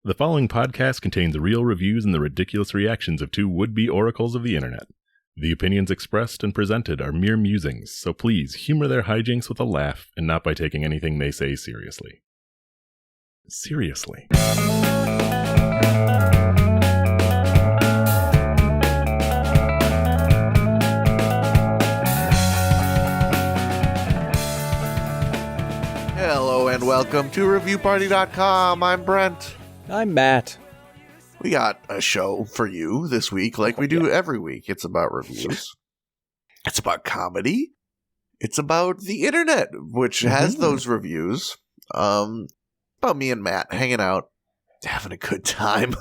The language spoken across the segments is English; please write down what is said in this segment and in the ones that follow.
The following podcast contains real reviews and the ridiculous reactions of two would-be oracles of the internet. The opinions expressed and presented are mere musings, so please humor their hijinks with a laugh and not by taking anything they say seriously. Seriously. Hello and welcome to ReviewParty.com. I'm Brent. I'm Matt. We got a show for you this week like we do every week. It's about reviews. It's about comedy. It's about the internet, which has those reviews. About me and Matt hanging out, having a good time.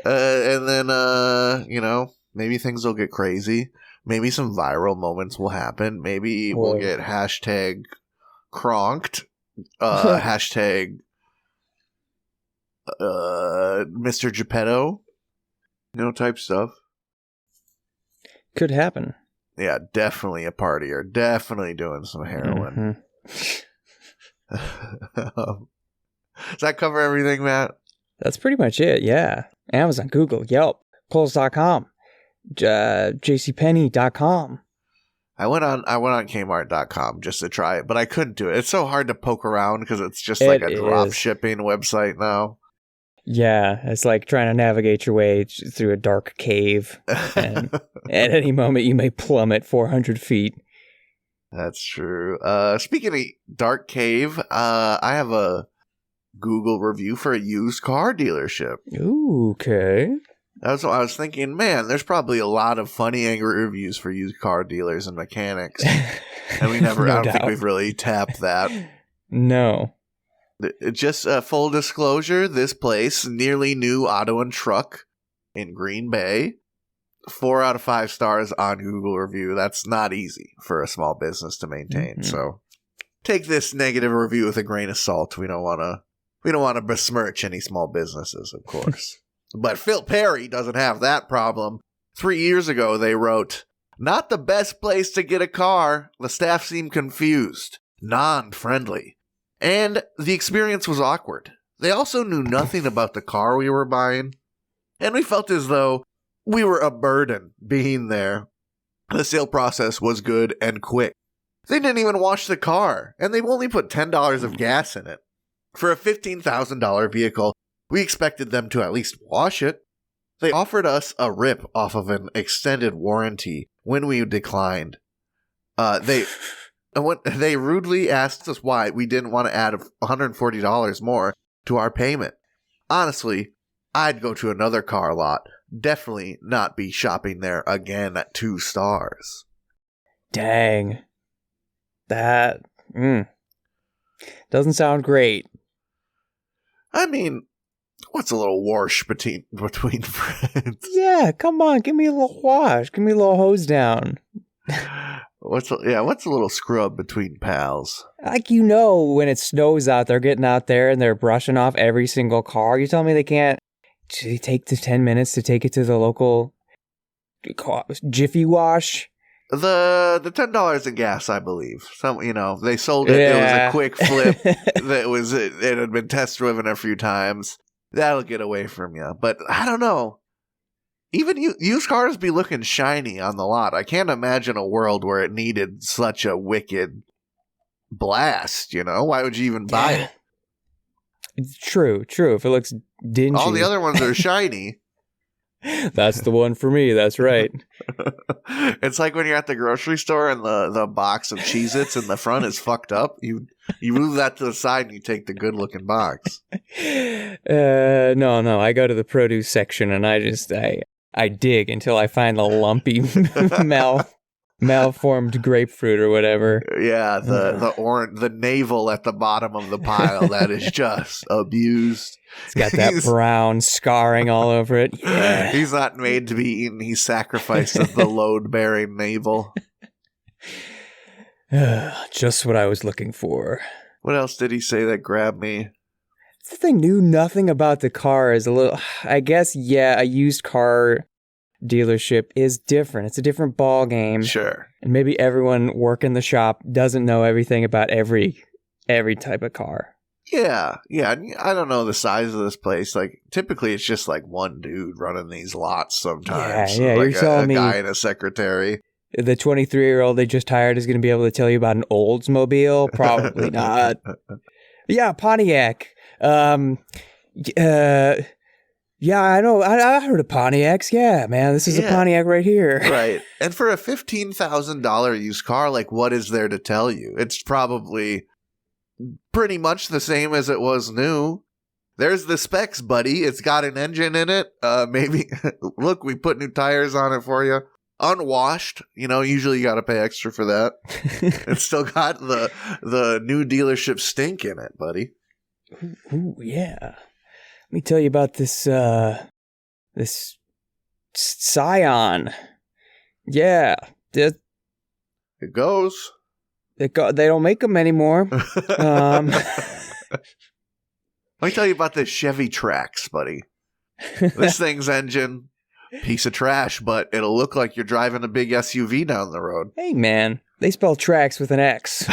And then, maybe things will get crazy. Maybe some viral moments will happen. Maybe we'll get hashtag cronked, hashtag Mr. Geppetto, type stuff. Could happen. Yeah, definitely a partier. Definitely doing some heroin. Does that cover everything, Matt? That's pretty much it, yeah. Amazon, Google, Yelp, Kohl's.com, JCPenney.com. I went on Kmart.com just to try it, but I couldn't do it. It's so hard to poke around because it's just like a drop shipping website now. Yeah, it's like trying to navigate your way through a dark cave, and at any moment you may plummet 400 feet. That's true. Speaking of dark cave, I have a Google review for a used car dealership. Ooh, okay. That's what I was thinking. Man, there's probably a lot of funny, angry reviews for used car dealers and mechanics, and we never. I don't think we've really tapped that. No. Just full disclosure, this place, nearly new auto and truck in Green Bay. 4 out of 5 stars on Google review. That's not easy for a small business to maintain. So take this negative review with a grain of salt. We don't want to besmirch any small businesses, of course. But Phil Perry doesn't have that problem. 3 years ago, they wrote, "Not the best place to get a car. The staff seemed confused, non-friendly. And the experience was awkward. They also knew nothing about the car we were buying. And we felt as though we were a burden being there. The sale process was good and quick. They didn't even wash the car, and they've only put $10 of gas in it. For a $15,000 vehicle, we expected them to at least wash it. They offered us a rip off of an extended warranty when we declined. They rudely asked us why we didn't want to add $140 more to our payment. Honestly, I'd go to another car lot. Definitely not be shopping there again at 2 stars. Dang. That doesn't sound great. I mean, what's a little wash between friends? Yeah, come on, give me a little wash. Give me a little hose down. What's a little scrub between pals? Like, when it snows out, they're getting out there and they're brushing off every single car. You tell me they can't take the 10 minutes to take it to the local Jiffy Wash? The $10 in gas, I believe. They sold it. Yeah. It was a quick flip. It had been test driven a few times. That'll get away from you. But I don't know. Even used cars be looking shiny on the lot. I can't imagine a world where it needed such a wicked blast, Why would you even buy it? True. If it looks dingy. All the other ones are shiny. That's the one for me. That's right. It's like when you're at the grocery store and the box of Cheez-Its in the front is fucked up. You move that to the side and you take the good looking box. No. I go to the produce section and I dig until I find the lumpy malformed grapefruit or whatever. Yeah, the navel at the bottom of the pile that is just abused. It's got that brown scarring all over it. Yeah. He's not made to be eaten. He's sacrificed as the load-bearing navel. Just what I was looking for. What else did he say that grabbed me? If they knew nothing about the car is a little... I guess, yeah, a used car dealership is different. It's a different ball game. Sure. And maybe everyone working the shop doesn't know everything about every type of car. Yeah. I don't know the size of this place. Like, typically it's just like one dude running these lots sometimes. Yeah, like you're telling me guy and a secretary. the 23-year-old they just hired is going to be able to tell you about an Oldsmobile? Probably not. Yeah, Pontiac. Yeah, I know. I heard of Pontiacs. Yeah, man, this is a Pontiac right here. Right. And for a $15,000 used car, like, what is there to tell you? It's probably pretty much the same as it was new. There's the specs, buddy. It's got an engine in it. Maybe, look, we put new tires on it for you. Unwashed. Usually you got to pay extra for that. It's still got the new dealership stink in it, buddy. Ooh, yeah. Let me tell you about this Scion. Yeah, it goes. They don't make them anymore. Let me tell you about this Chevy Trax, buddy. This thing's engine, piece of trash, but it'll look like you're driving a big SUV down the road. Hey, man, they spell Trax with an X.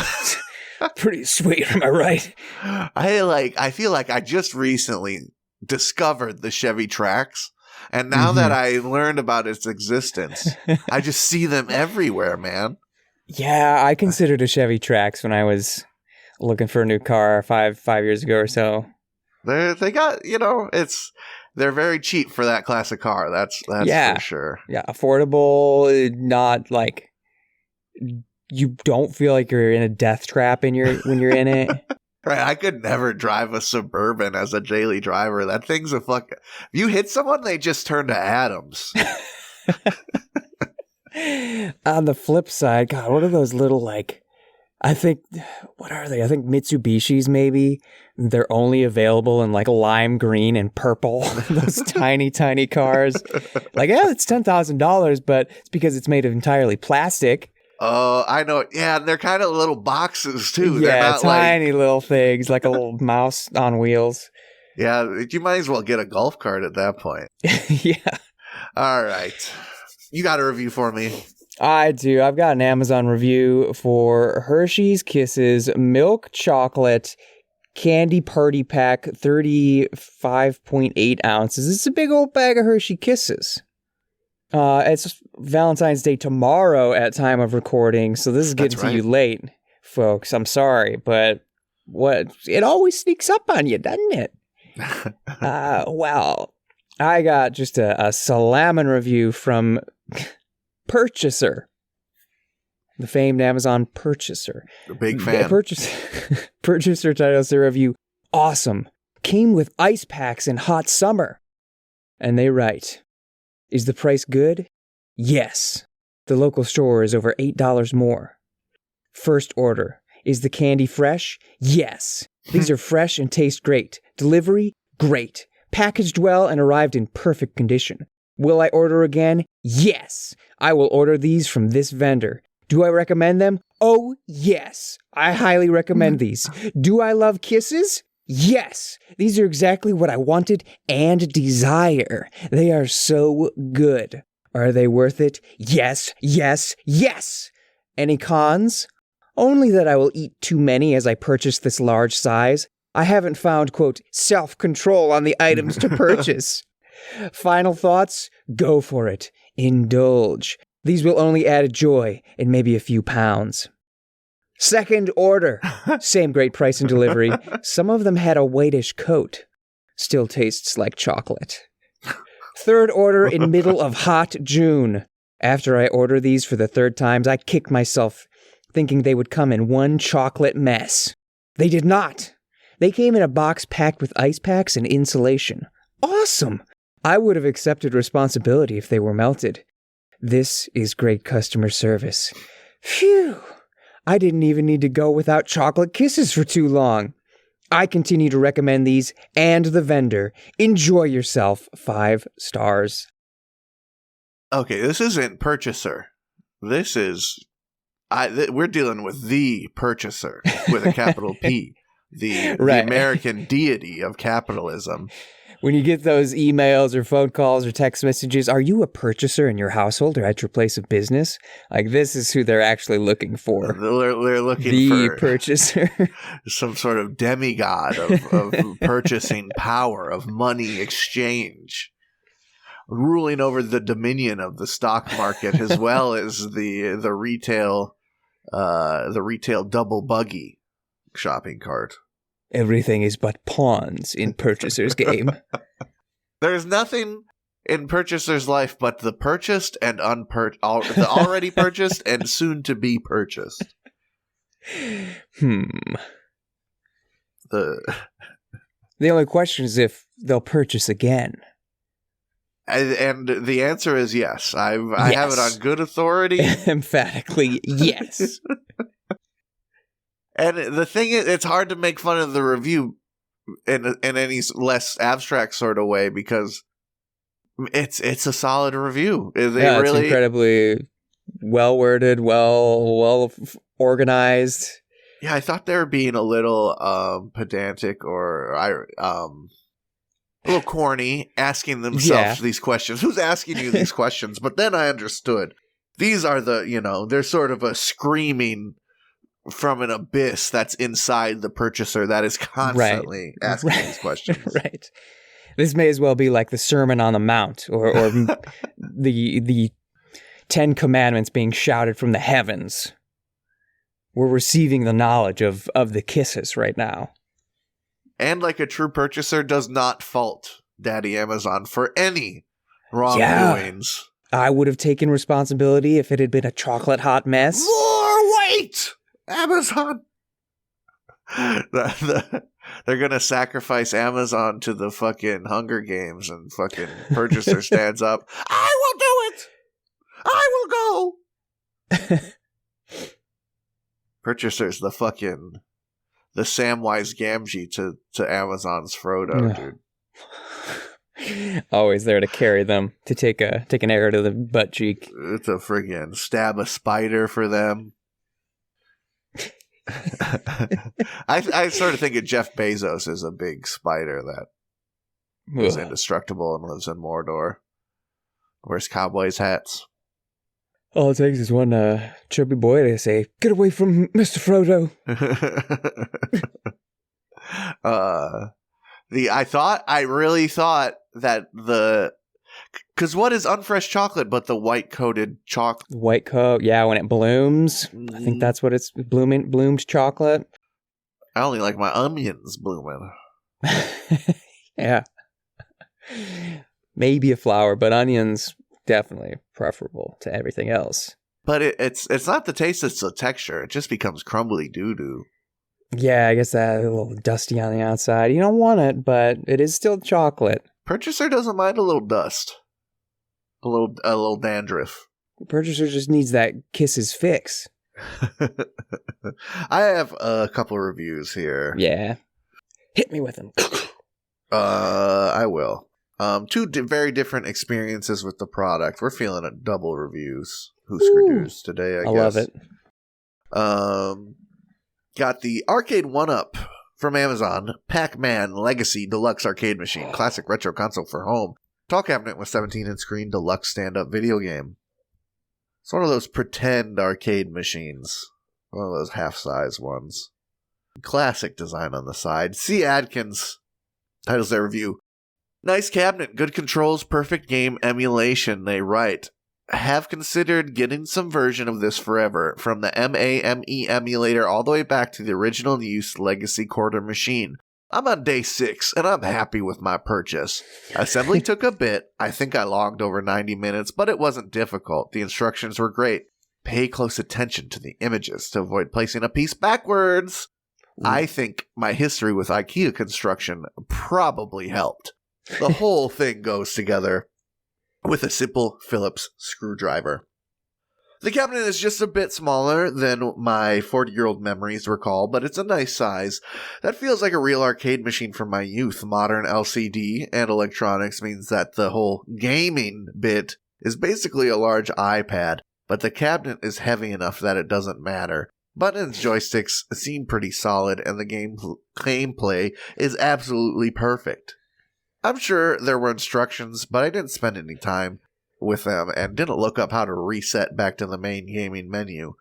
Pretty sweet, am I right? I feel like I just recently discovered the Chevy Trax, and now that I learned about its existence, I just see them everywhere, man. Yeah, I considered a Chevy Trax when I was looking for a new car five years ago or so. They got, they're very cheap for that class of car. That's for sure. Yeah, affordable, not like you don't feel like you're in a death trap when you're in it. Right, I could never drive a Suburban as a daily driver. That thing's a fuck. If you hit someone, they just turn to atoms. On the flip side, God, what are those little, like, what are they? I think Mitsubishis, maybe. They're only available in, like, lime green and purple. Those tiny, tiny cars. Like, yeah, it's $10,000, but it's because it's made of entirely plastic. Oh, I know. Yeah, and they're kind of little boxes, too. Yeah, they're not tiny little things, like a little mouse on wheels. Yeah, you might as well get a golf cart at that point. Yeah. All right. You got a review for me. I do. I've got an Amazon review for Hershey's Kisses Milk Chocolate Candy Party Pack, 35.8 ounces. It's a big old bag of Hershey Kisses. It's Valentine's Day tomorrow at time of recording, so this is getting to you late, folks. I'm sorry, but it always sneaks up on you, doesn't it? Well, I got just a salamin review from Purchaser, the famed Amazon Purchaser. A big fan. Purchaser titles their review, "Awesome. Came with ice packs in hot summer." And they write, "Is the price good? Yes. The local store is over $8 more. First order. Is the candy fresh? Yes. These are fresh and taste great. Delivery? Great. Packaged well and arrived in perfect condition. Will I order again? Yes. I will order these from this vendor. Do I recommend them? Oh, yes. I highly recommend these. Do I love kisses? Yes. These are exactly what I wanted and desire. They are so good. Are they worth it? Yes, yes, yes. Any cons? Only that I will eat too many as I purchase this large size. I haven't found, quote, self-control on the items to purchase. Final thoughts? Go for it. Indulge. These will only add joy and maybe a few pounds. Second order. Same great price and delivery. Some of them had a whitish coat. Still tastes like chocolate. Third order in middle of hot June. After I order these for the third time, I kick myself, thinking they would come in one chocolate mess. They did not. They came in a box packed with ice packs and insulation. Awesome! I would have accepted responsibility if they were melted. This is great customer service. Phew! I didn't even need to go without chocolate kisses for too long. I continue to recommend these and the vendor. Enjoy yourself. 5 stars. Okay, this isn't Purchaser. This is... we're dealing with the Purchaser with a capital P. The American deity of capitalism. when you get those emails or phone calls or text messages, are you a purchaser in your household or at your place of business? Like, this is who they're actually looking for. They're looking the for purchaser. some sort of demigod of purchasing power, of money exchange, ruling over the dominion of the stock market as well as the retail double buggy shopping cart. Everything is but pawns in Purchaser's game. There's nothing in Purchaser's life but the purchased and the already purchased and soon to be purchased. The only question is if they'll purchase again. And the answer is yes. I have it on good authority. Emphatically, yes. And the thing is, it's hard to make fun of the review in any less abstract sort of way because it's a solid review. It's incredibly well worded, well organized. Yeah, I thought they were being a little pedantic or a little corny, asking themselves these questions. Who's asking you these questions? But then I understood. These are they're sort of a screaming from an abyss that's inside the purchaser that is constantly asking these questions. Right. This may as well be like the Sermon on the Mount or the 10 Commandments being shouted from the heavens. We're receiving the knowledge of the kisses right now. And like a true purchaser does not fault Daddy Amazon for any wrongdoings. Yeah. I would have taken responsibility if it had been a chocolate hot mess. More weight! Amazon! They're gonna sacrifice Amazon to the fucking Hunger Games and fucking purchaser stands up. I will do it! I will go! Purchaser's the Samwise Gamgee to Amazon's Frodo, dude. Always there to carry them, to take an arrow to the butt cheek. It's a friggin' stab a spider for them. I sort of think of Jeff Bezos as a big spider that is indestructible and lives in Mordor. Wears cowboys' hats. All it takes is one chubby boy to say, "Get away from Mr. Frodo." I really thought that because what is unfresh chocolate but the white-coated chocolate? White coat, yeah, when it blooms. I think that's what it's bloomed chocolate. I only like my onions blooming. Yeah. Maybe a flower, but onions definitely preferable to everything else. But it's not the taste, it's the texture. It just becomes crumbly doo-doo. Yeah, I guess that a little dusty on the outside. You don't want it, but it is still chocolate. Purchaser doesn't mind a little dust. A little dandruff. Purchaser just needs that Kisses fix. I have a couple of reviews here. Yeah. Hit me with them. I will. Two very different experiences with the product. We're feeling a double reviews. Husker Doos today, I guess. Love it. Got the Arcade 1-Up from Amazon. Pacman Legacy Deluxe Arcade Machine. Classic retro console for home. Tall cabinet with 17-inch screen. Deluxe stand-up video game. It's one of those pretend arcade machines. One of those half-size ones. Classic design on the side. C. Adkins titles their review. Nice cabinet, good controls, perfect game emulation, they write. Have considered getting some version of this forever, from the MAME emulator all the way back to the original use Legacy Quarter machine. I'm on day 6, and I'm happy with my purchase. Assembly took a bit. I think I logged over 90 minutes, but it wasn't difficult. The instructions were great. Pay close attention to the images to avoid placing a piece backwards. I think my history with IKEA construction probably helped. The whole thing goes together with a simple Phillips screwdriver. The cabinet is just a bit smaller than my 40-year-old memories recall, but it's a nice size. That feels like a real arcade machine from my youth. Modern LCD and electronics means that the whole gaming bit is basically a large iPad, but the cabinet is heavy enough that it doesn't matter. Buttons, joysticks seem pretty solid, and the gameplay is absolutely perfect. I'm sure there were instructions, but I didn't spend any time with them and didn't look up how to reset back to the main gaming menu.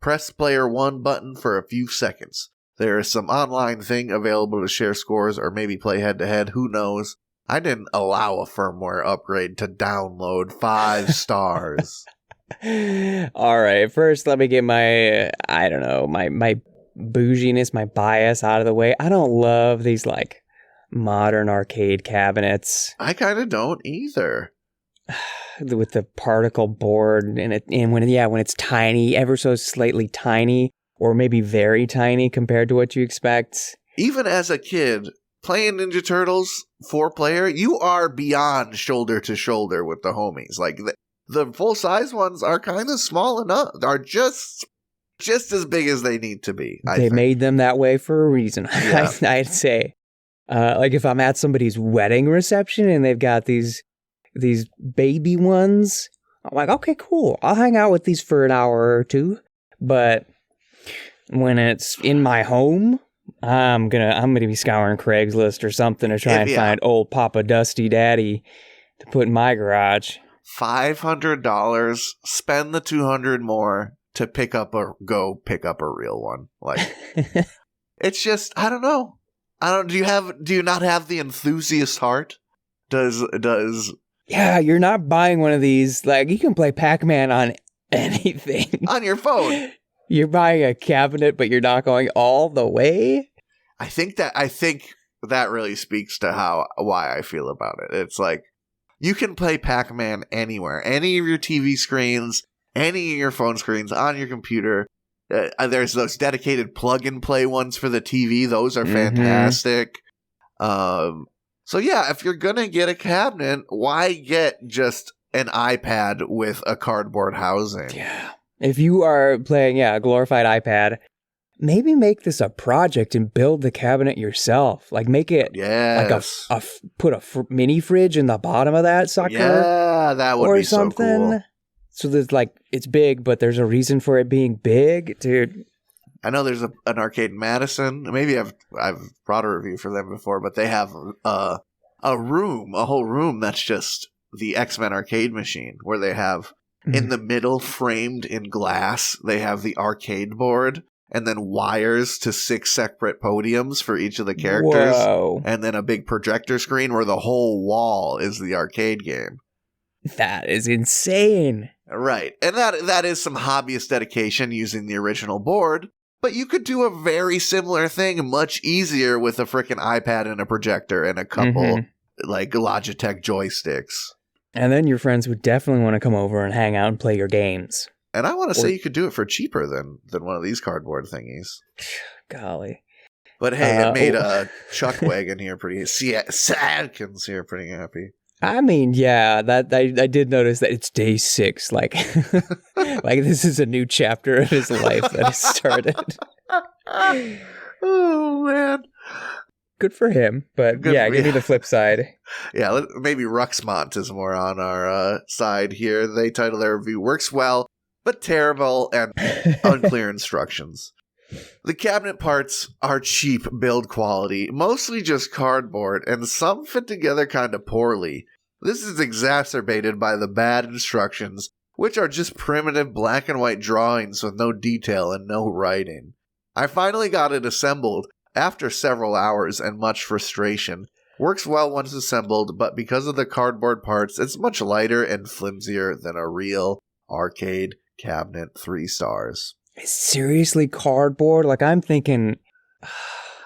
Press player 1 button for a few seconds. There is some online thing available to share scores or maybe play head-to-head, who knows. I didn't allow a firmware upgrade to download 5 stars. All right, first let me get my, my bouginess, my bias out of the way. I don't love these, like, modern arcade cabinets. I kind of don't either. With the particle board and when it's tiny, ever so slightly tiny, or maybe very tiny compared to what you expect. Even as a kid, playing Ninja Turtles 4-player, you are beyond shoulder to shoulder with the homies. Like, the full-size ones are kind of small enough, are just as big as they need to be. They made them that way for a reason, Yeah. I'd say. Like, if I'm at somebody's wedding reception and they've got these baby ones, I'm like, okay, cool. I'll hang out with these for an hour or two. But when it's in my home, I'm gonna be scouring Craigslist or something to try and find old Papa Dusty Daddy to put in my garage. $500, spend the $200 more to pick up a real one. Like, it's just, I don't know. Do you not have the enthusiast heart? Yeah, you're not buying one of these. Like, you can play Pacman on anything. On your phone. You're buying a cabinet, but you're not going all the way? I think that really speaks to why I feel about it. It's like, you can play Pac-Man anywhere. Any of your TV screens, any of your phone screens, on your computer. There's those dedicated plug-and-play ones for the TV. Those are fantastic. So yeah, if you're gonna get a cabinet, why get just an iPad with a cardboard housing? Yeah. If you are playing, a glorified iPad, maybe make this a project and build the cabinet yourself. Like, make it put a mini fridge in the bottom of that sucker. Yeah, that would be something. So cool. So there's, like, it's big, but there's a reason for it being big, dude. I know there's an arcade in Madison. Maybe I've brought a review for them before, but they have a whole room that's just the X-Men arcade machine, where they have in the middle, framed in glass, they have the arcade board, and then wires to 6 separate podiums for each of the characters. Whoa. And then a big projector screen where the whole wall is the arcade game. That is insane. Right. And that is some hobbyist dedication using the original board. But you could do a very similar thing much easier with a freaking iPad and a projector and a couple like Logitech joysticks. And then your friends would definitely want to come over and hang out and play your games. And I want to say you could do it for cheaper than one of these cardboard thingies. Golly. But hey, it made Chuck Wagon here pretty... Sadkins here pretty happy. I mean, yeah, that I did notice that it's day 6. Like, like this is a new chapter of his life that has started. Oh, man. Good for him, but give me the flip side. Yeah, maybe Ruxmont is more on our side here. They title their review, "Works well, but terrible and unclear instructions." The cabinet parts are cheap build quality, mostly just cardboard, and some fit together kind of poorly. This is exacerbated by the bad instructions, which are just primitive black and white drawings with no detail and no writing. I finally got it assembled after several hours and much frustration. Works well once assembled, but because of the cardboard parts, it's much lighter and flimsier than a real arcade cabinet. 3 stars. Seriously, cardboard? Like, I'm thinking...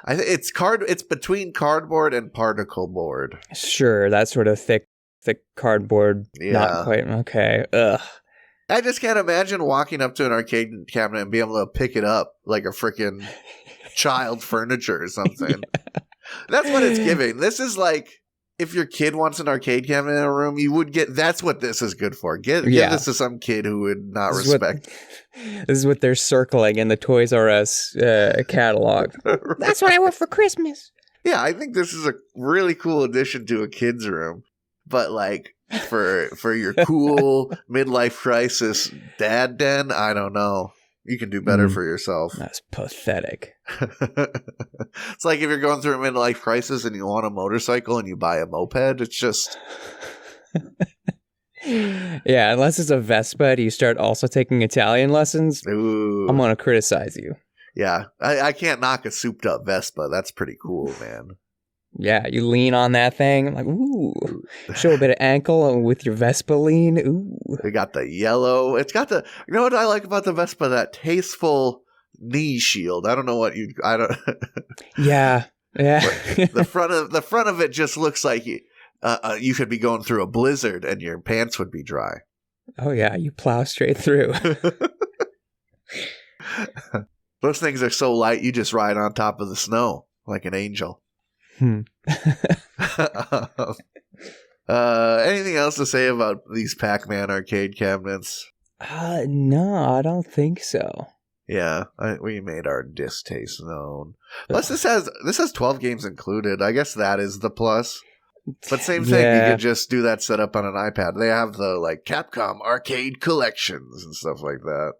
It's between cardboard and particle board. Sure, that sort of thick cardboard. Yeah. Not quite. Okay. Ugh. I just can't imagine walking up to an arcade cabinet and being able to pick it up like a freaking child furniture or something. Yeah. That's what it's giving. This is like, if your kid wants an arcade cabinet in a room, you would get, that's what this is good for. Give this to some kid who would not respect. This is what they're circling in the Toys R Us catalog. Right. That's what I want for Christmas. Yeah, I think this is a really cool addition to a kid's room. But like, for your cool midlife crisis dad den, I don't know. You can do better for yourself. That's pathetic. It's like if you're going through a midlife crisis and you want a motorcycle and you buy a moped, it's just... Yeah, unless it's a Vespa and you start also taking Italian lessons, Ooh. I'm going to criticize you. Yeah, I can't knock a souped up Vespa. That's pretty cool, man. Yeah, you lean on that thing, like, ooh, show a bit of ankle with your Vespa lean, ooh. They got the yellow. It's got the, you know what I like about the Vespa? That tasteful knee shield. I don't know what I don't. Yeah. the front of it just looks like you could be going through a blizzard and your pants would be dry. Oh yeah, you plow straight through. Those things are so light, you just ride on top of the snow like an angel. Anything else to say about these Pacman arcade cabinets? No, I don't think so. Yeah, we made our distaste known. Plus, this has 12 games included. I guess that is the plus. But same thing, you could just do that setup on an iPad. They have the like Capcom arcade collections and stuff like that.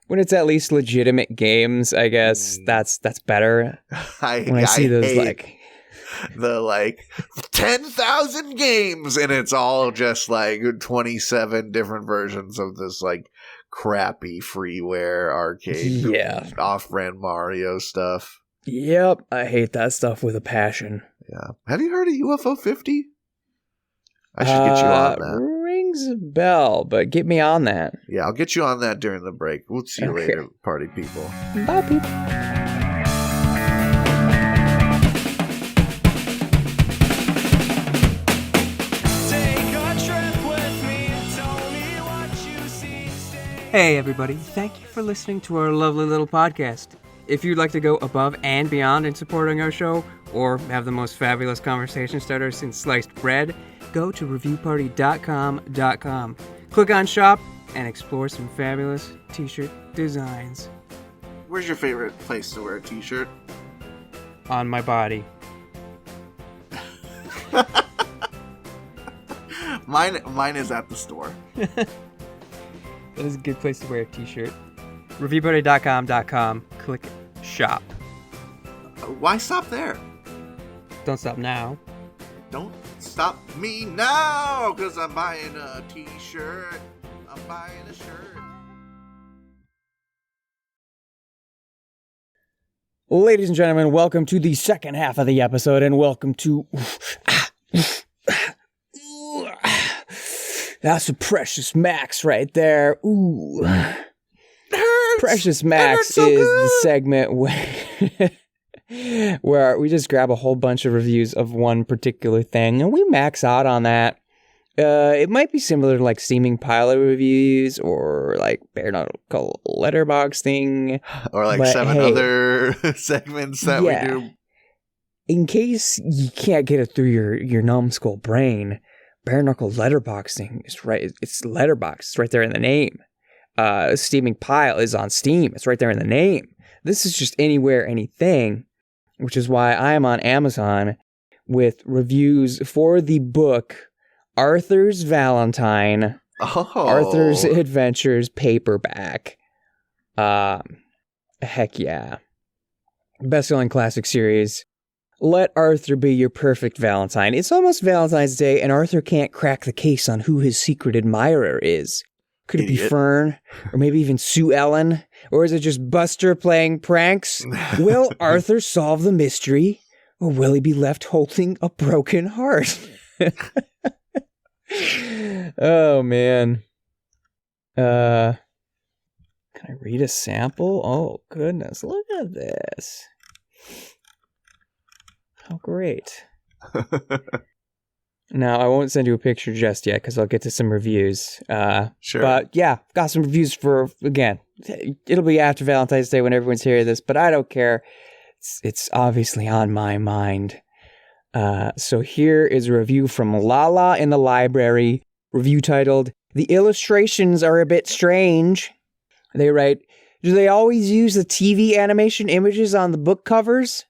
When it's at least legitimate games, I guess that's better. I see those like the 10,000 games and it's all just like 27 different versions of this like crappy freeware arcade off-brand Mario stuff. Yep, I hate that stuff with a passion. Yeah. Have you heard of UFO 50? I should get you on that. Rings a bell, but get me on that. Yeah, I'll get you on that during the break. We'll see you later, party people. Bye, people. Hey everybody, thank you for listening to our lovely little podcast. If you'd like to go above and beyond in supporting our show, or have the most fabulous conversation starter since sliced bread, go to reviewparty.com. Click on shop and explore some fabulous t-shirt designs. Where's your favorite place to wear a t-shirt? On my body. Mine is at the store. That is a good place to wear a t-shirt. Reviewparty.com. Click shop. Why stop there? Don't stop now. Don't stop me now, because I'm buying a t-shirt. I'm buying a shirt. Ladies and gentlemen, welcome to the second half of the episode, and welcome to... That's a Precious Max right there. Ooh. Precious Max is the segment where we just grab a whole bunch of reviews of one particular thing, and we max out on that. It might be similar to like Steaming Pilot reviews or like bare knuckle letterboxing. Or like other segments that we do. In case you can't get it through your numbskull brain, bare knuckle letterboxing is right. It's letterbox. It's right there in the name. Steaming Pile is on Steam. It's right there in the name. This is just anywhere, anything, which is why I am on Amazon with reviews for the book Arthur's Valentine, Arthur's Adventures paperback. Heck yeah. Best-selling classic series. Let Arthur be your perfect Valentine. It's almost Valentine's Day, and Arthur can't crack the case on who his secret admirer is. Could it be Fern? Or maybe even Sue Ellen? Or is it just Buster playing pranks? Will Arthur solve the mystery? Or will he be left holding a broken heart? Oh, man. Can I read a sample? Oh, goodness. Look at this. How great. Now, I won't send you a picture just yet because I'll get to some reviews. Sure. But yeah, got some reviews for, again, it'll be after Valentine's Day when everyone's hearing this, but I don't care. It's obviously on my mind. So here is a review from Lala in the Library, review titled, "The illustrations are a bit strange." They write, "Do they always use the TV animation images on the book covers?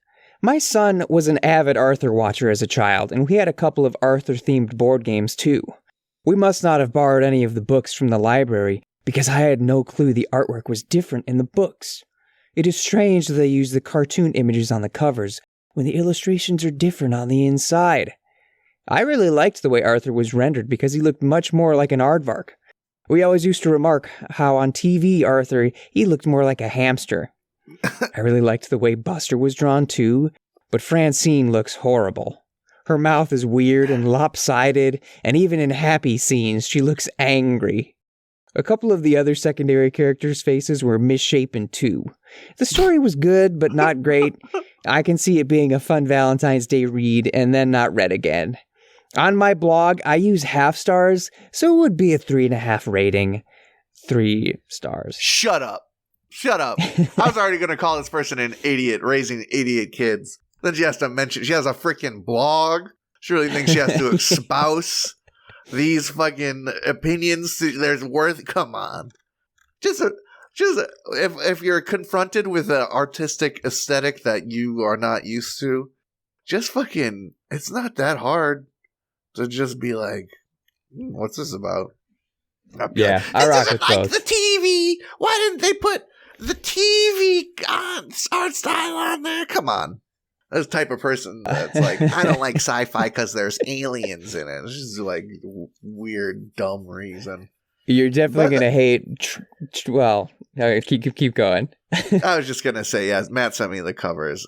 My son was an avid Arthur watcher as a child, and we had a couple of Arthur-themed board games too. We must not have borrowed any of the books from the library, because I had no clue the artwork was different in the books. It is strange that they use the cartoon images on the covers when the illustrations are different on the inside. I really liked the way Arthur was rendered because he looked much more like an aardvark. We always used to remark how on TV Arthur, he looked more like a hamster. I really liked the way Buster was drawn too, but Francine looks horrible. Her mouth is weird and lopsided, and even in happy scenes, she looks angry. A couple of the other secondary characters' faces were misshapen too. The story was good, but not great. I can see it being a fun Valentine's Day read and then not read again. On my blog, I use half stars, so it would be a 3.5 rating. 3 stars. Shut up. I was already going to call this person an idiot, raising idiot kids. Then she has to mention, she has a freaking blog. She really thinks she has to espouse these fucking opinions. There's worth, come on. If you're confronted with an artistic aesthetic that you are not used to, just fucking, it's not that hard to just be like, what's this about? Yeah, I rock with like both. the TV. Why didn't they put the TV art style on there? Come on. That's the type of person that's like, I don't like sci-fi because there's aliens in it. It's just like weird, dumb reason. You're definitely going to hate... well, keep going. I was just going to say, yeah, Matt sent me the covers,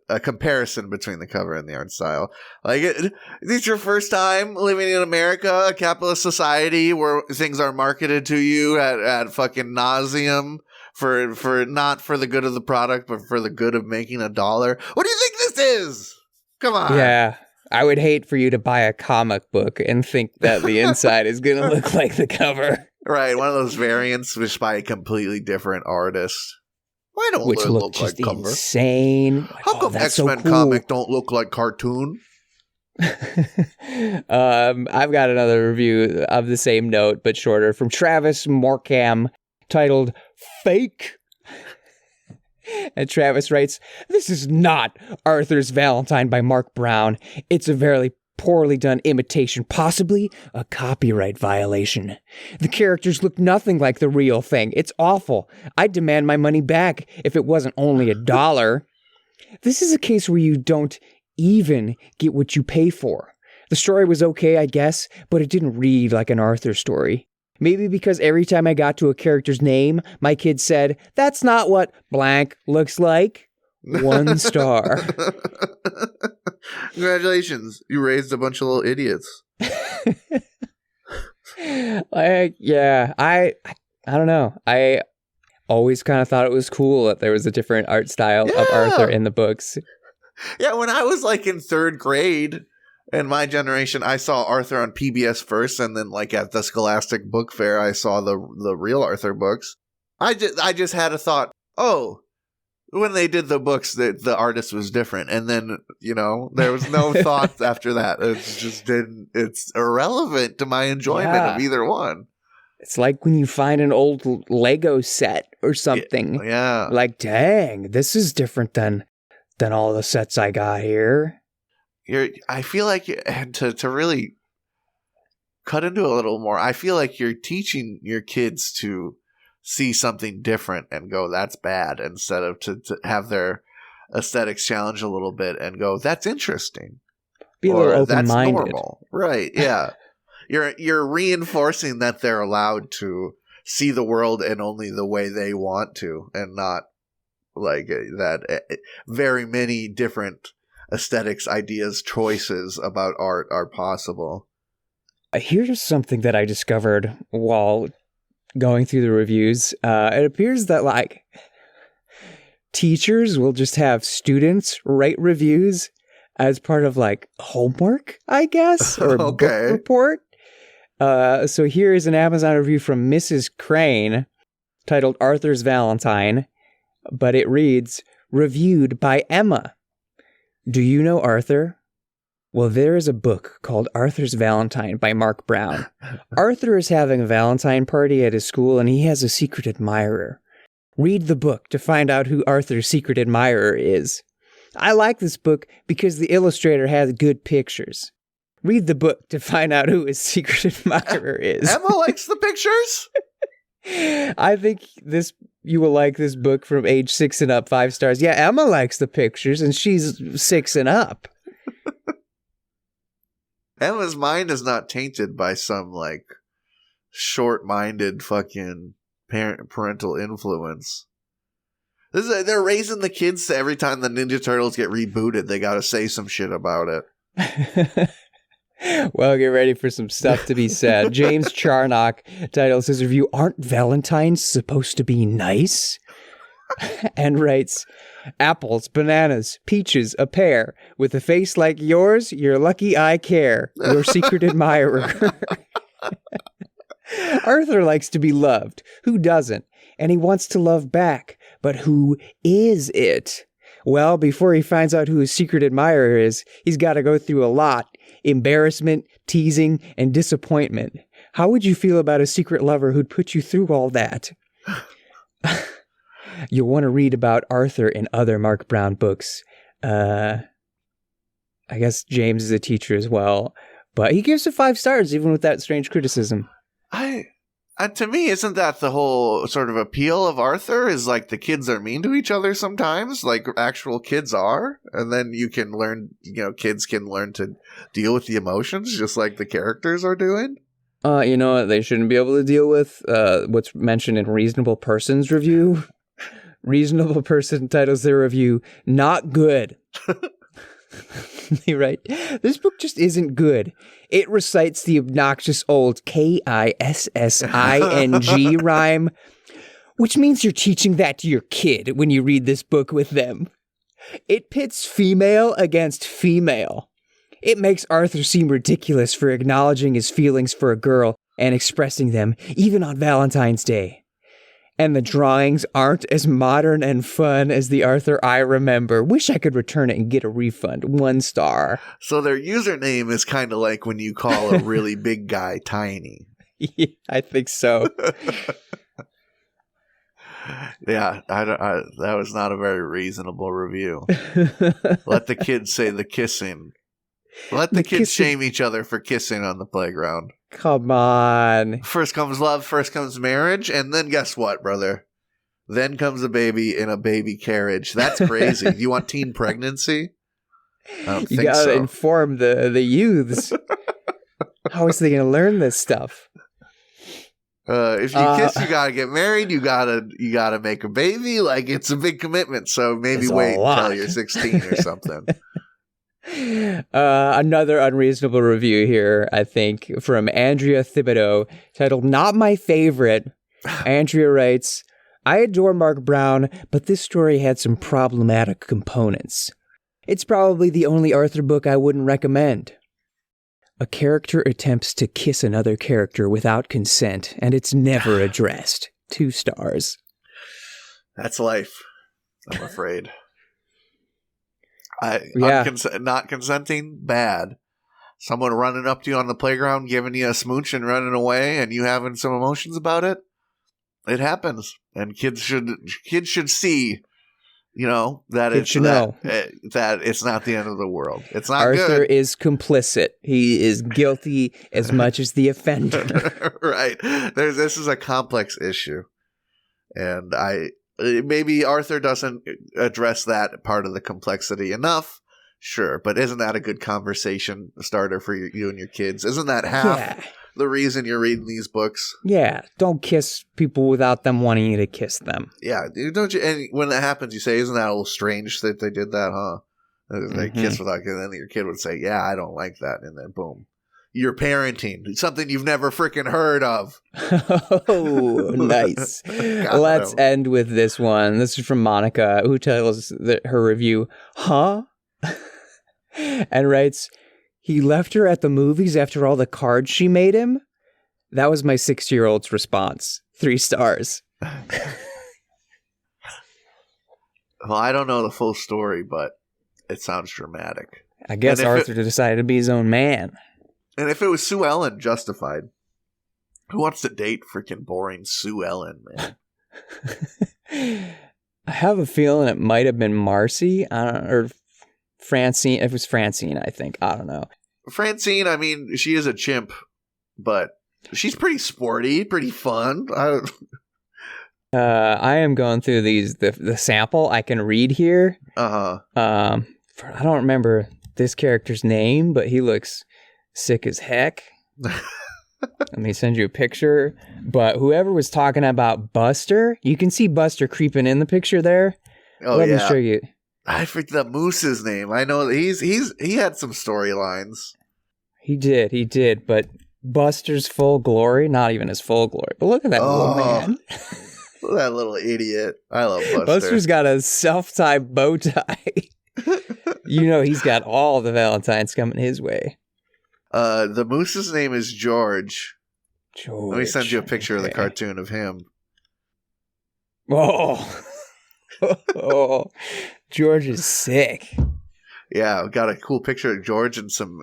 a comparison between the cover and the art style. Like, this is your first time living in America, a capitalist society where things are marketed to you at fucking nauseum for not for the good of the product, but for the good of making $1. What do you think this is? Come on. Yeah. I would hate for you to buy a comic book and think that the inside is going to look like the cover. Right, one of those variants just by a completely different artist. Why don't which they look look just like cover? Insane. How come that's X-Men so cool. comic don't look like cartoon? I've got another review of the same note, but shorter, from Travis Morcam, titled Fake. And Travis writes, "This is not Arthur's Valentine by Marc Brown. It's a very poorly done imitation, possibly a copyright violation. The characters look nothing like the real thing. It's awful. I'd demand my money back if it wasn't only $1. This is a case where you don't even get what you pay for. The story was okay, I guess, but it didn't read like an Arthur story. Maybe because every time I got to a character's name, my kid said, 'That's not what blank looks like.' 1 star. Congratulations. You raised a bunch of little idiots. I don't know. I always kind of thought it was cool that there was a different art style of Arthur in the books. Yeah, when I was like in 3rd grade, in my generation, I saw Arthur on PBS first, and then like at the Scholastic Book Fair, I saw the real Arthur books. I just had a thought, oh, when they did the books, the artist was different, and then there was no thought after that. It's irrelevant to my enjoyment of either one. It's like when you find an old Lego set or something. Yeah. Like, dang, this is different than all the sets I got here. I feel like to really cut into a little more, I feel like you're teaching your kids to see something different and go, that's bad, instead of to have their aesthetics challenge a little bit and go, that's interesting. Be a little open-minded. That's normal. Right, yeah. You're reinforcing that they're allowed to see the world in only the way they want to, and not like that very many different aesthetics, ideas, choices about art are possible. Here's something that I discovered while going through the reviews. It appears that like teachers will just have students write reviews as part of like homework, I guess, or okay. book report. So here is an Amazon review from Mrs. Crane titled Arthur's Valentine, but it reads, reviewed by Emma. Do you know Arthur? Well, there is a book called Arthur's Valentine by Marc Brown. Arthur is having a Valentine party at his school, and he has a secret admirer. Read the book to find out who Arthur's secret admirer is. I like this book because the illustrator has good pictures. Read the book to find out who his secret admirer is. Emma likes the pictures? I think you will like this book from age 6 and up, 5 stars. Yeah, Emma likes the pictures, and she's 6 and up. Emma's mind is not tainted by some, like, short-minded fucking parental influence. They're raising the kids to every time the Ninja Turtles get rebooted, they gotta say some shit about it. Well, get ready for some stuff to be said. James Charnock titles his review, "Aren't Valentines supposed to be nice?" And writes, "Apples, bananas, peaches, a pear. With a face like yours, you're lucky I care. Your secret admirer." Arthur likes to be loved. Who doesn't? And he wants to love back. But who is it? Well, before he finds out who his secret admirer is, he's got to go through a lot. Embarrassment, teasing, and disappointment. How would you feel about a secret lover who'd put you through all that? You'll want to read about Arthur in other Marc Brown books. I guess James is a teacher as well. But he gives it 5 stars, even with that strange criticism. To me, isn't that the whole sort of appeal of Arthur? Is like the kids are mean to each other sometimes, like actual kids are, and then you can learn, kids can learn to deal with the emotions just like the characters are doing. You know what they shouldn't be able to deal with? What's mentioned in Reasonable Person's review. Reasonable Person titles their review, "Not good." Right? This book just isn't good. It recites the obnoxious old KISSING rhyme, which means you're teaching that to your kid when you read this book with them. It pits female against female. It makes Arthur seem ridiculous for acknowledging his feelings for a girl and expressing them, even on Valentine's Day. And the drawings aren't as modern and fun as the Arthur I remember. Wish I could return it and get a refund. 1 star. So their username is kind of like when you call a really big guy tiny. Yeah, I think so. Yeah, that was not a very reasonable review. Let the kids say the kissing. Let the kids shame each other for kissing on the playground. Come on. First comes love, first comes marriage, and then guess what, brother? Then comes a baby in a baby carriage. That's crazy. You want teen pregnancy? I don't think so. You gotta inform the youths. How is they gonna learn this stuff? If you kiss, you gotta get married. You gotta make a baby. Like, it's a big commitment. So maybe wait until you're 16 or something. Another unreasonable review here, I think, from Andrea Thibodeau, titled "Not My Favorite." Andrea writes, "I adore Marc Brown, but this story had some problematic components. It's probably the only Arthur book I wouldn't recommend. A character attempts to kiss another character without consent, and it's never addressed. 2 stars. That's life, I'm afraid. Not consenting, bad. Someone running up to you on the playground, giving you a smooch and running away, and you having some emotions about it. It happens, and kids should see, that it's not the end of the world. It's not good. Arthur is complicit. He is guilty as much as the offender. Right. This is a complex issue, and maybe Arthur doesn't address that part of the complexity enough. Sure, but isn't that a good conversation starter for you and your kids? Isn't that half the reason you're reading these books? Yeah, don't kiss people without them wanting you to kiss them. Yeah, don't you? And when that happens, you say, "Isn't that a little strange that they did that, huh?" They kiss without, and then your kid would say, "Yeah, I don't like that," and then boom. You're parenting. Something you've never freaking heard of. Oh, nice. Let's end with this one. This is from Monica, who tells her review, "Huh?" and writes, "He left her at the movies after all the cards she made him?" That was my 6-year-old's response. 3 stars. Well, I don't know the full story, but it sounds dramatic. I guess Arthur decided to be his own man. And if it was Sue Ellen, justified. Who wants to date freaking boring Sue Ellen, man? I have a feeling it might have been Marcy, or Francine. It was Francine, I think. I don't know. Francine, I mean, she is a chimp, but She's pretty sporty, pretty fun. I am going through the sample I can read here. Uh-huh. I don't remember this character's name, but he looks sick as heck. Let me send you a picture. But whoever was talking about Buster, you can see Buster creeping in the picture there. Oh, Let me show you. I forget the Moose's name. I know he had some storylines. He did, but Buster's full glory, not even his full glory. But look at that little man. That little idiot. I love Buster. Buster's got a self-tie bow tie. He's got all the Valentines coming his way. The Moose's name is George. George. Let me send you a picture of the cartoon of him. Oh. Oh. George is sick. Yeah, I've got a cool picture of George and some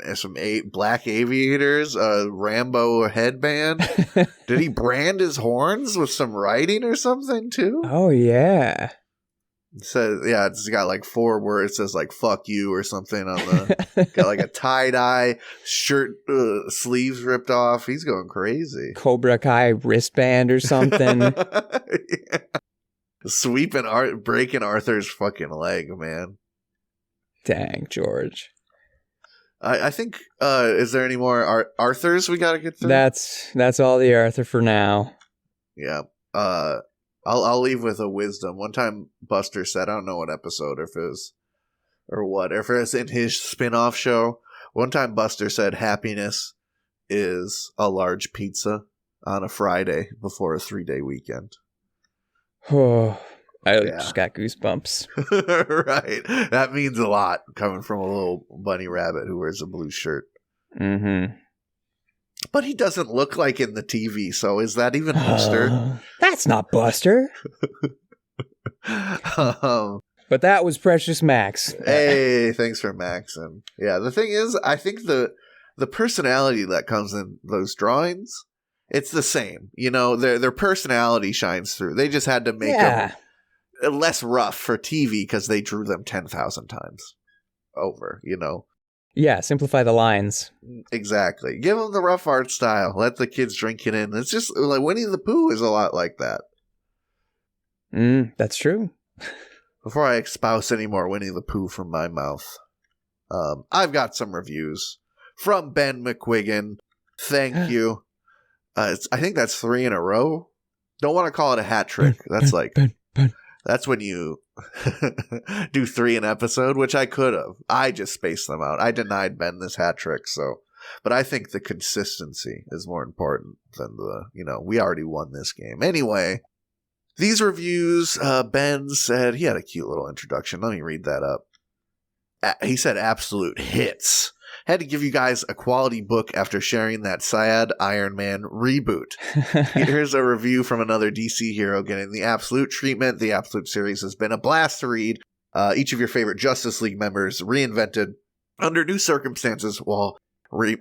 black aviators, a Rambo headband. Did he brand his horns with some writing or something too? Oh yeah. It says, yeah, it's got like 4 words. It says like "fuck you" or something on the. Got like a tie-dye shirt, sleeves ripped off. He's going crazy. Cobra Kai wristband or something. Yeah. Breaking Arthur's fucking leg, man. Dang, George. I think. Is there any more Arthurs we got to get through? That's all the Arthur for now. Yeah. I'll leave with a wisdom. One time Buster said, I don't know what episode, if it was in his spin-off show. One time Buster said happiness is a large pizza on a Friday before a 3-day weekend. Oh, I just got goosebumps. Right. That means a lot coming from a little bunny rabbit who wears a blue shirt. Mm-hmm. But he doesn't look like in the TV, so is that even Buster? That's not Buster. But that was Precious Max. Hey, thanks for Max. And yeah, the thing is, I think the personality that comes in those drawings, it's the same. Their personality shines through. They just had to make them less rough for TV because they drew them 10,000 times over, Yeah, simplify the lines. Exactly. Give them the rough art style. Let the kids drink it in. It's just like Winnie the Pooh is a lot like that. That's true. Before I espouse any more Winnie the Pooh from my mouth, I've got some reviews from Ben McQuiggan. Thank you. I think that's 3 in a row. Don't want to call it a hat trick. That's like... That's when you do 3 an episode, which I could have. I just spaced them out. I denied Ben this hat trick, but I think the consistency is more important than we already won this game. Anyway, these reviews, Ben said, he had a cute little introduction. Let me read that up. He said absolute hits. Had to give you guys a quality book after sharing that sad Iron Man reboot. Here's a review from another DC hero getting the absolute treatment. The absolute series has been a blast to read. Each of your favorite Justice League members reinvented under new circumstances while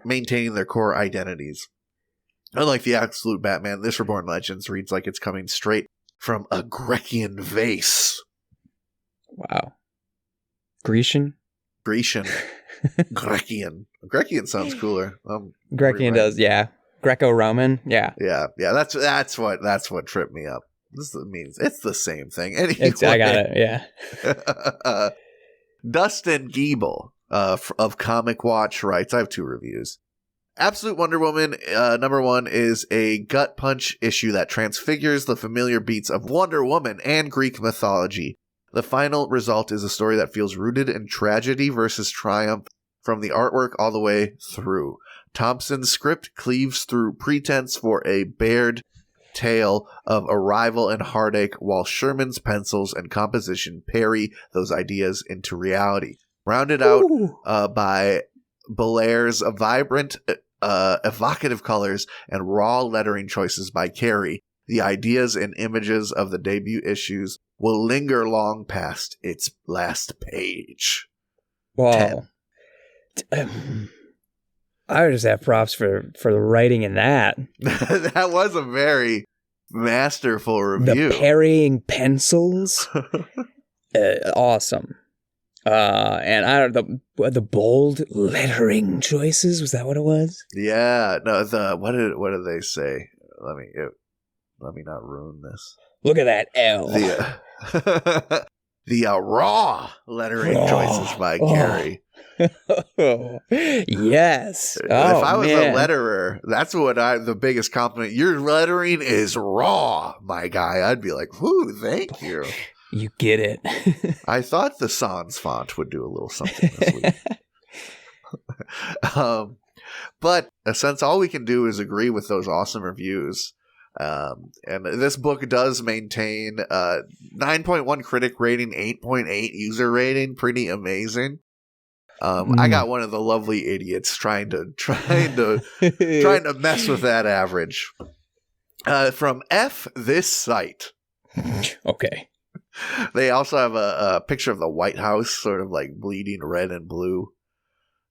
maintaining their core identities. Unlike the absolute Batman, this Reborn Legends reads like it's coming straight from a Grecian vase. Wow. Grecian? Grecian sounds cooler. Grecian does, yeah. Greco-Roman, yeah. Yeah. That's what tripped me up. This means it's the same thing. Anyway, I got it, yeah. Dustin Giebel of Comic Watch writes, I have 2 reviews. Absolute Wonder Woman number 1 is a gut punch issue that transfigures the familiar beats of Wonder Woman and Greek mythology. The final result is a story that feels rooted in tragedy versus triumph from the artwork all the way through. Thompson's script cleaves through pretense for a bared tale of arrival and heartache, while Sherman's pencils and composition parry those ideas into reality. Rounded out by Belair's vibrant, evocative colors and raw lettering choices by Carey, the ideas and images of the debut issues will linger long past its last page. Wow. I would just have props for the writing in that. That was a very masterful review. The parrying pencils. Awesome. And I don't know, the bold lettering choices, was that what it was? Yeah, no, what did they say? Let me not ruin this. Look at that L. The raw lettering choices by Gary. Yes. If I was a letterer, that's what the biggest compliment. Your lettering is raw, my guy. I'd be like, whoo, thank you. You get it. I thought the sans font would do a little something this week. But since all we can do is agree with those awesome reviews, and this book does maintain 9.1 critic rating, 8.8 user rating, pretty amazing. I got one of the lovely idiots trying to mess with that average. From F this site. Okay. They also have a picture of the White House, sort of like bleeding red and blue.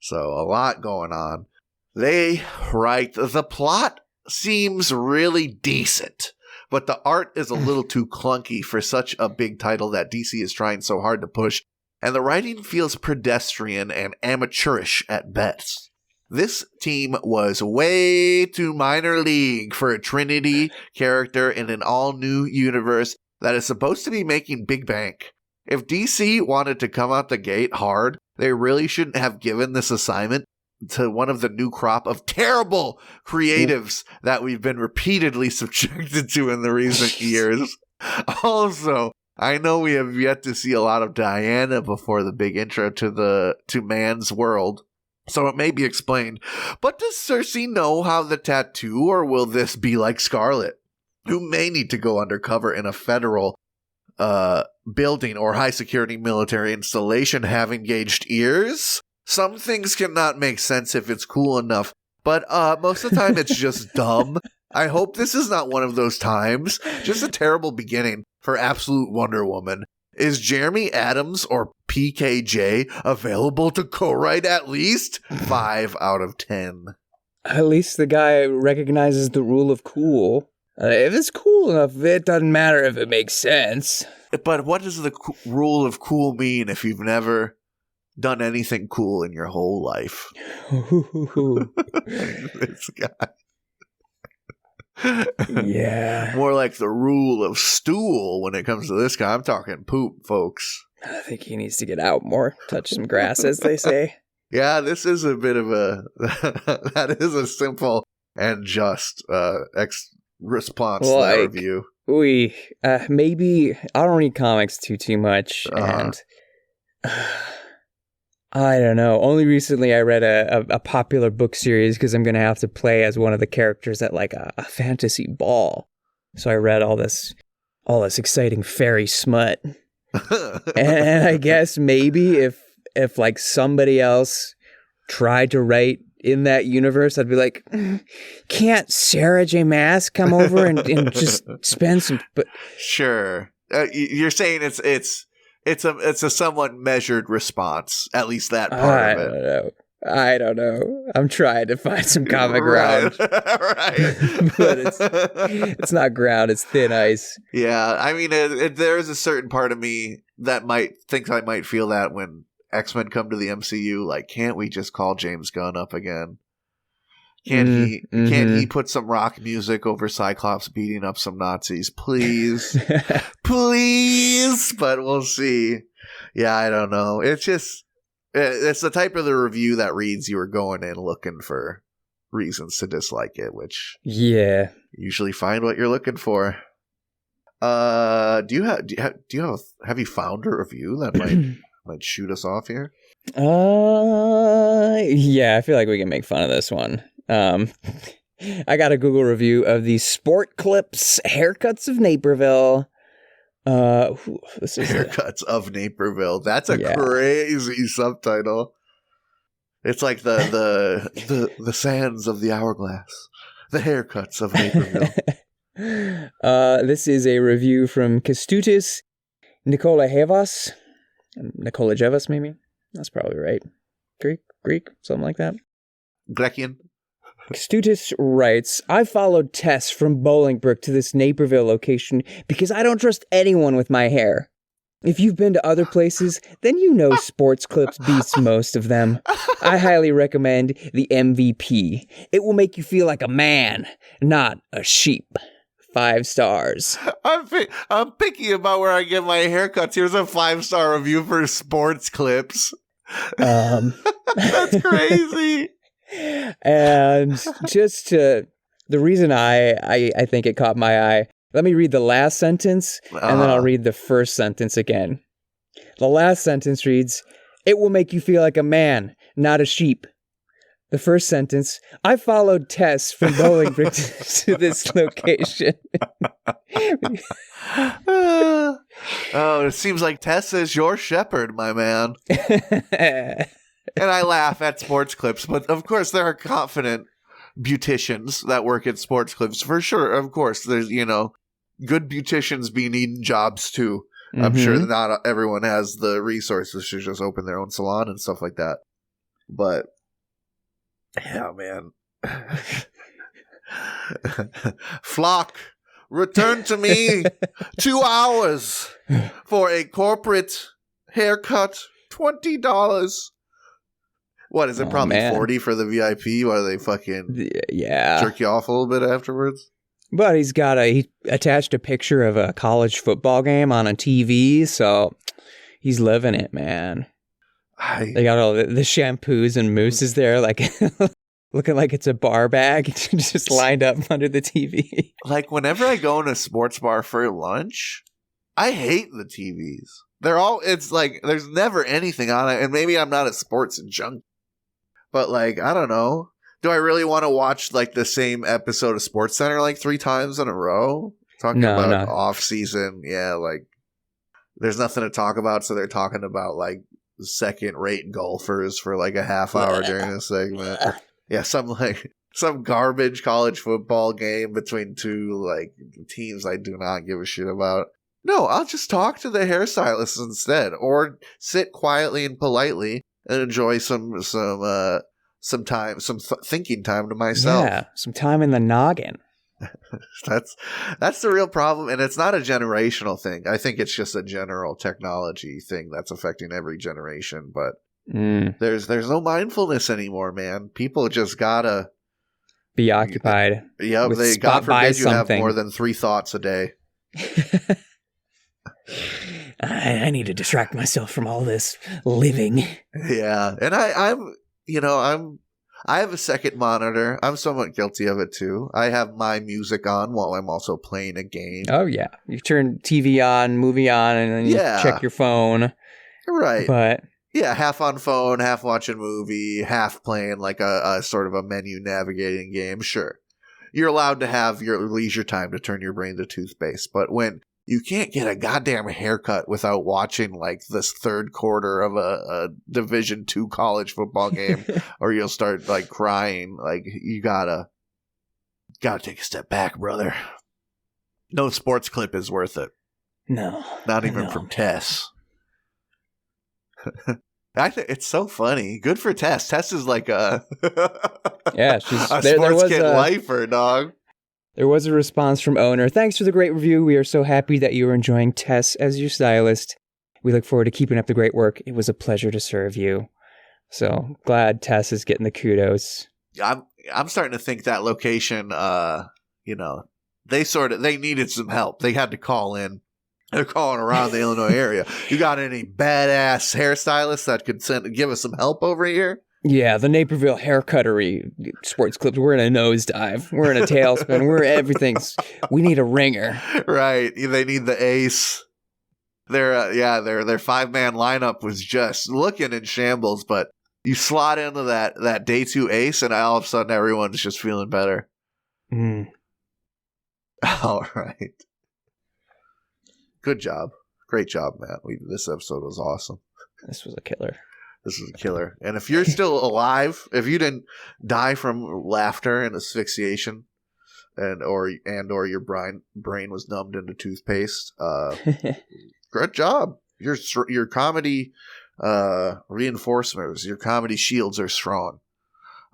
So a lot going on. They write, the plot seems really decent, but the art is a little too clunky for such a big title that DC is trying so hard to push, and the writing feels pedestrian and amateurish at best. This team was way too minor league for a Trinity character in an all-new universe that is supposed to be making big bank. If DC wanted to come out the gate hard, they really shouldn't have given this assignment to one of the new crop of terrible creatives that we've been repeatedly subjected to in the recent years. Also, I know we have yet to see a lot of Diana before the big intro to Man's World, so it may be explained. But does Cersei know how the tattoo, or will this be like Scarlet, who may need to go undercover in a federal building or high security military installation, have engaged ears? Some things cannot make sense if it's cool enough, but most of the time it's just dumb. I hope this is not one of those times. Just a terrible beginning for Absolute Wonder Woman. Is Jeremy Adams or PKJ available to co-write at least? 5 out of 10. At least the guy recognizes the rule of cool. If it's cool enough, it doesn't matter if it makes sense. But what does the rule of cool mean if you've never done anything cool in your whole life? This guy. Yeah. More like the rule of stool when it comes to this guy. I'm talking poop, folks. I think he needs to get out more. Touch some grass, as they say. Yeah, this is a bit of that is a simple and just response to that review. Maybe I don't read comics too much, and I don't know. Only recently I read a popular book series because I'm going to have to play as one of the characters at like a fantasy ball. So I read all this exciting fairy smut. And I guess maybe if like somebody else tried to write in that universe, I'd be like, can't Sarah J. Maas come over and just spend some... But sure. You're saying it's a somewhat measured response, at least that part of it. I don't know. I'm trying to find some common ground. Right. But it's not ground, it's thin ice. Yeah, I mean, there is a certain part of me that might feel that when X-Men come to the MCU, like, can't we just call James Gunn up again? Can't he put some rock music over Cyclops beating up some Nazis, please? Please? But we'll see. Yeah, I don't know. It's just, it's the type of the review that reads you were going in looking for reasons to dislike it, which yeah, usually find what you're looking for. Have you found a review that might shoot us off here? Yeah, I feel like we can make fun of this one. I got a Google review of the Sport Clips Haircuts of Naperville. This is Haircuts of Naperville. That's a crazy subtitle. It's like the sands of the hourglass. The haircuts of Naperville. This is a review from Kestutis Nikolajevas, maybe. That's probably right. Greek, something like that. Grekian. Kestutis writes, I followed Tess from Bolingbrook to this Naperville location because I don't trust anyone with my hair. If you've been to other places, then you know Sports Clips beats most of them. I highly recommend the MVP. It will make you feel like a man, not a sheep. 5 stars. I'm picky about where I get my haircuts. Here's a 5-star review for Sports Clips. That's crazy. And just to, the reason I think it caught my eye, let me read the last sentence, and then I'll read the first sentence again. The last sentence reads, "It will make you feel like a man, not a sheep." The first sentence, "I followed Tess from Bolingbrook to this location." It seems like Tess is your shepherd, my man. And I laugh at Sports Clips, but of course there are confident beauticians that work at Sports Clips for sure. Of course, there's good beauticians be needing jobs too. I'm sure that not everyone has the resources to just open their own salon and stuff like that. But yeah, man. Flock, return to me 2 hours for a corporate haircut. $20. What is it? Probably 40 for the VIP. Why do they fucking jerk you off a little bit afterwards? But he attached a picture of a college football game on a TV, so he's living it, man. They got all the shampoos and mousses there, like looking like it's a bar bag, just lined up under the TV. Like whenever I go in a sports bar for lunch, I hate the TVs. It's like there's never anything on it, and maybe I'm not a sports junkie, but like I don't know. Do I really want to watch like the same episode of SportsCenter like 3 times in a row? Talking about off season, like there's nothing to talk about, so they're talking about like second-rate golfers for like a half hour during a segment. Yeah, some garbage college football game between 2 like teams I do not give a shit about. No, I'll just talk to the hairstylist instead, or sit quietly and politely and enjoy some thinking time to myself. Yeah, some time in the noggin. That's the real problem, and it's not a generational thing. I think it's just a general technology thing that's affecting every generation. But there's no mindfulness anymore, man. People just gotta be occupied. Yeah, God forbid you have more than 3 thoughts a day. I need to distract myself from all this living. Yeah, and I have a second monitor. I'm somewhat guilty of it too. I have my music on while I'm also playing a game. Oh yeah, you turn TV on, movie on, and then you check your phone. Right. But yeah, half on phone, half watching movie, half playing like a sort of a menu navigating game. Sure, you're allowed to have your leisure time to turn your brain to toothpaste, but when you can't get a goddamn haircut without watching like this third quarter of a Division II college football game, or you'll start like crying. Like you gotta take a step back, brother. No sports clip is worth it. No, not even from Tess. I think it's so funny. Good for Tess. Tess is like a she's a sports kid lifer, dog. There was a response from owner. Thanks for the great review. We are so happy that you are enjoying Tess as your stylist. We look forward to keeping up the great work. It was a pleasure to serve you. So glad Tess is getting the kudos. I'm starting to think that location, they needed some help. They had to call in. They're calling around the Illinois area. You got any badass hairstylists that could give us some help over here? Yeah, the Naperville Haircuttery Sports Clips. We're in a nosedive. We're in a tailspin. We need a ringer. Right. They need the ace. Their 5-man lineup was just looking in shambles, but you slot into that day 2 ace, and all of a sudden everyone's just feeling better. All right. Good job. Great job, Matt. This episode was awesome. This was a killer. This is a killer. And if you're still alive, if you didn't die from laughter and asphyxiation, or your brain was numbed into toothpaste, great job. Your comedy reinforcements, your comedy shields are strong.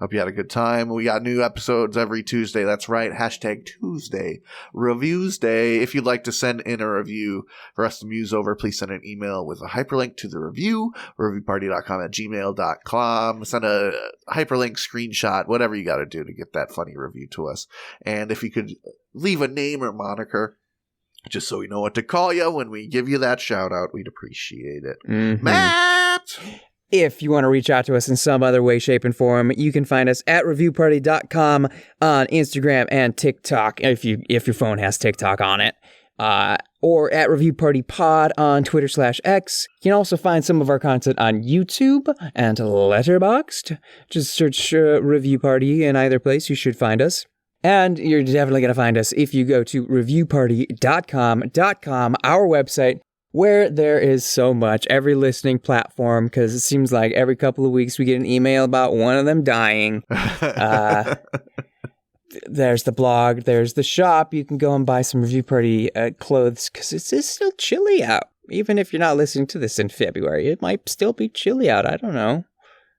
Hope you had a good time. We got new episodes every Tuesday. That's right. Hashtag Tuesday Reviews Day. If you'd like to send in a review for us to muse over, please send an email with a hyperlink to the review, reviewparty.com@gmail.com. Send a hyperlink screenshot, whatever you got to do to get that funny review to us. And if you could leave a name or moniker, just so we know what to call you when we give you that shout out, we'd appreciate it. Mm-hmm. Matt! If you want to reach out to us in some other way, shape, and form, you can find us at reviewparty.com on Instagram and TikTok, if your phone has TikTok on it, or at reviewpartypod on Twitter/X. You can also find some of our content on YouTube and Letterboxd. Just search Review Party in either place. You should find us. And you're definitely going to find us if you go to reviewparty.com, our website, where there is so much, every listening platform, because it seems like every couple of weeks we get an email about one of them dying. There's the blog, there's the shop. You can go and buy some Review Party clothes, because it's still chilly out. Even if you're not listening to this in February, it might still be chilly out. I don't know.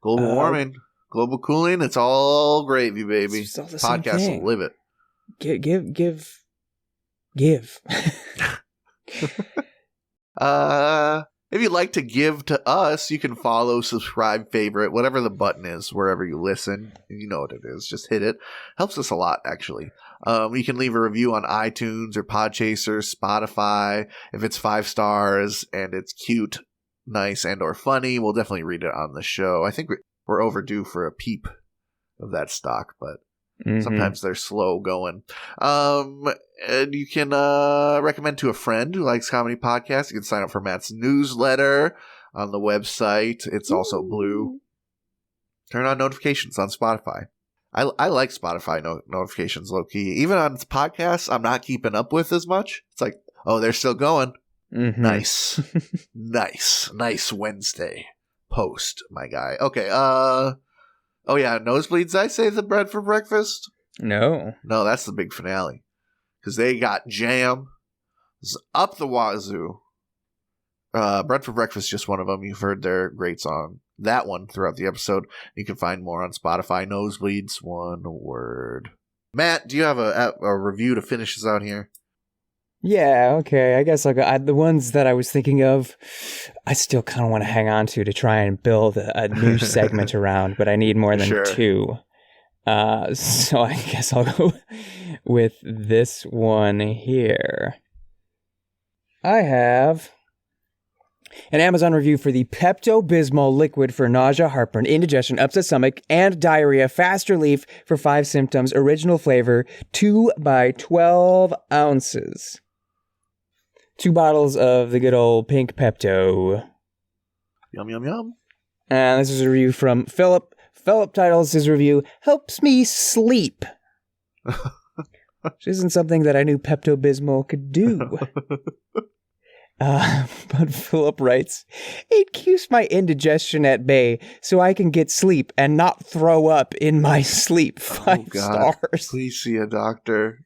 Global warming, global cooling, it's all gravy, baby. It's all the Podcast same thing. will live it. Give. If you'd like to give to us, you can follow, subscribe, favorite, whatever the button is, wherever you listen. You know what it is. Just hit it. Helps us a lot, actually. You can leave a review on iTunes or Podchaser, Spotify. If it's 5 stars and it's cute, nice, and or funny, we'll definitely read it on the show. I think we're overdue for a peep of that stock, but sometimes they're slow going. And you can recommend to a friend who likes comedy podcasts. You can sign up for Matt's newsletter on the website. It's also blue. Turn on notifications on Spotify. I like Spotify notifications low-key. Even on podcasts I'm not keeping up with as much. It's like, oh, they're still going. Mm-hmm. Nice. Nice Wednesday post, my guy. Okay, oh yeah, nosebleeds, I say the bread for breakfast? No, that's the big finale. Because they got jam up the wazoo. Bread for Breakfast, just one of them. You've heard their great song. That one throughout the episode. You can find more on Spotify. Nosebleeds, one word. Matt, do you have a review to finish us out here? Yeah, okay. I guess I'll go. The ones that I was thinking of, I still kind of want to hang on to try and build a new segment around, but I need more than 2. So I guess I'll go with this one here. I have an Amazon review for the Pepto-Bismol liquid for nausea, heartburn, indigestion, upset stomach, and diarrhea. Fast relief for 5 symptoms. Original flavor, 2 by 12 ounces. 2 bottles of the good old pink Pepto. Yum, yum, yum. And this is a review from Philip. Philip titles his review, Helps Me Sleep. Which isn't something that I knew Pepto-Bismol could do. But Philip writes, it keeps my indigestion at bay so I can get sleep and not throw up in my sleep. 5 stars. Please see a doctor.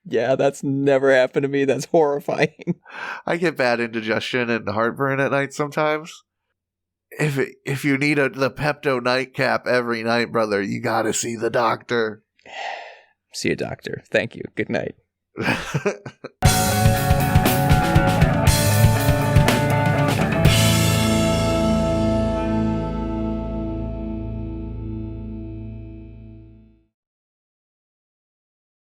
Yeah, that's never happened to me. That's horrifying. I get bad indigestion and heartburn at night sometimes. If you need the Pepto nightcap every night, brother, you gotta see the doctor. See a doctor. Thank you. Good night.